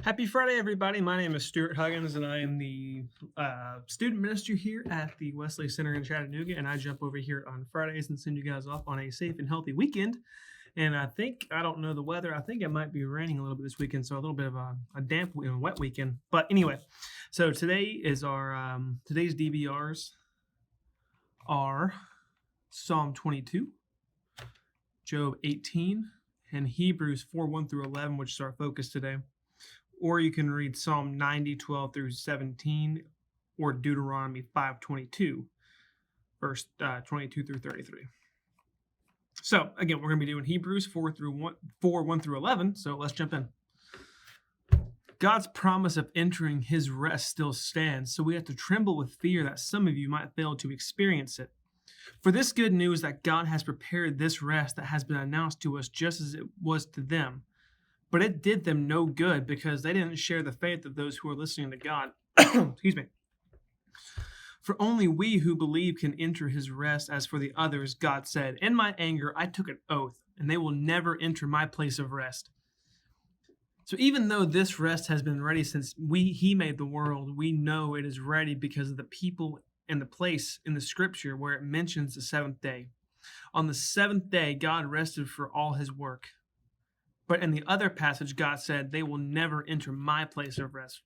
Happy Friday, everybody. My name is Stuart Huggins, and I am the student minister here at the Wesley Center in Chattanooga. And I jump over here on Fridays and send you guys off on a safe and healthy weekend. And I don't know the weather. I think it might be raining a little bit this weekend, so a little bit of a damp and wet weekend. But anyway, so today is our today's DBRs are Psalm 22, Job 18, and Hebrews 4:1-11, which is our focus today. Or you can read Psalm 90:12-17, or Deuteronomy 5:22, verse 22-33. So again, we're going to be doing Hebrews 4:1-11. So let's jump in. God's promise of entering His rest still stands, so we have to tremble with fear that some of you might fail to experience it. For this good news that God has prepared this rest that has been announced to us just as it was to them. But it did them no good because they didn't share the faith of those who are listening to God. Excuse me. For only we who believe can enter His rest. As for the others, God said, "In my anger I took an oath, and they will never enter my place of rest." So even though this rest has been ready since He made the world, we know it is ready because of the people and the place in the Scripture where it mentions the seventh day. On the seventh day, God rested for all His work. But in the other passage, God said, "They will never enter my place of rest."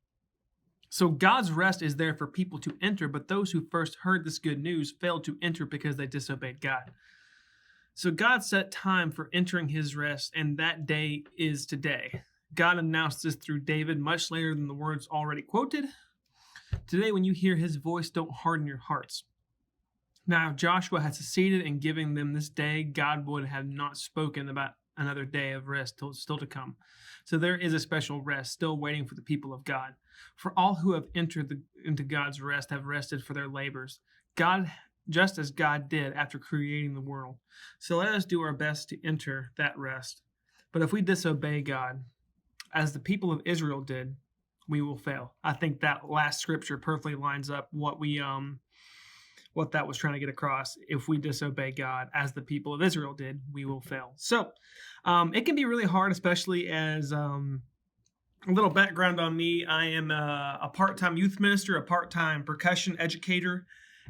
So God's rest is there for people to enter, but those who first heard this good news failed to enter because they disobeyed God. So God set time for entering His rest, and that day is today. God announced this through David much later than the words already quoted. Today, when you hear His voice, don't harden your hearts. Now, if Joshua had succeeded in giving them this day, God would have not spoken about another day of rest still to come. So there is a special rest still waiting for the people of God. For all who have entered into God's rest have rested for their labors, God, just as God did after creating the world. So let us do our best to enter that rest. But if we disobey God, as the people of Israel did, we will fail. I think that last scripture perfectly lines up what that was trying to get across. If we disobey God, as the people of Israel did, we will fail. So it can be really hard, especially as a little background on me. I am a part-time youth minister, a part-time percussion educator,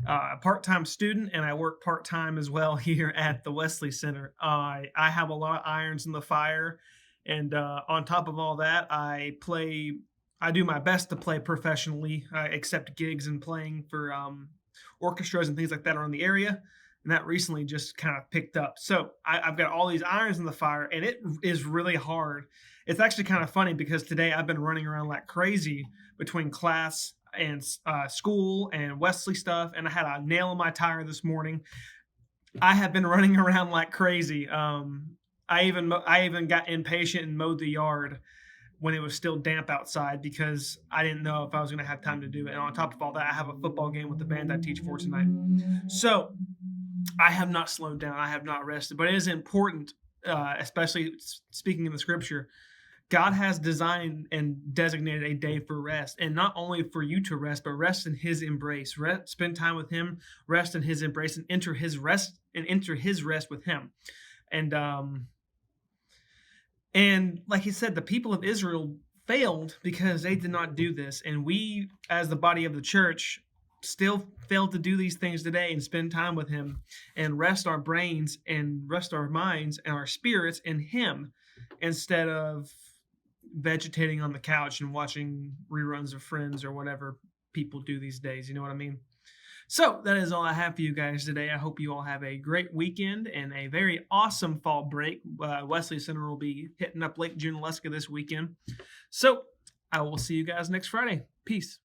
a part-time student, and I work part-time as well here at the Wesley Center. I have a lot of irons in the fire, and on top of all that, I do my best to play professionally. I accept gigs and playing for orchestras and things like that around the area, and that recently just kind of picked up. So I've got all these irons in the fire, and it is really hard. It's actually kind of funny because today I've been running around like crazy between class and school and Wesley stuff, and I had a nail in my tire this morning. I have been running around like crazy. I even got impatient and mowed the yard when it was still damp outside because I didn't know if I was going to have time to do it. And on top of all that, I have a football game with the band I teach for tonight. So I have not slowed down. I have not rested. But it is important, especially speaking in the Scripture, God has designed and designated a day for rest. And not only for you to rest, but rest in His embrace. Spend time with Him, rest in His embrace, and enter His rest with Him. And like He said, the people of Israel failed because they did not do this. And we, as the body of the church, still fail to do these things today and spend time with Him and rest our brains and rest our minds and our spirits in Him instead of vegetating on the couch and watching reruns of Friends or whatever people do these days. You know what I mean? So that is all I have for you guys today. I hope you all have a great weekend and a very awesome fall break. Wesley Center will be hitting up Lake Junaluska this weekend. So I will see you guys next Friday. Peace.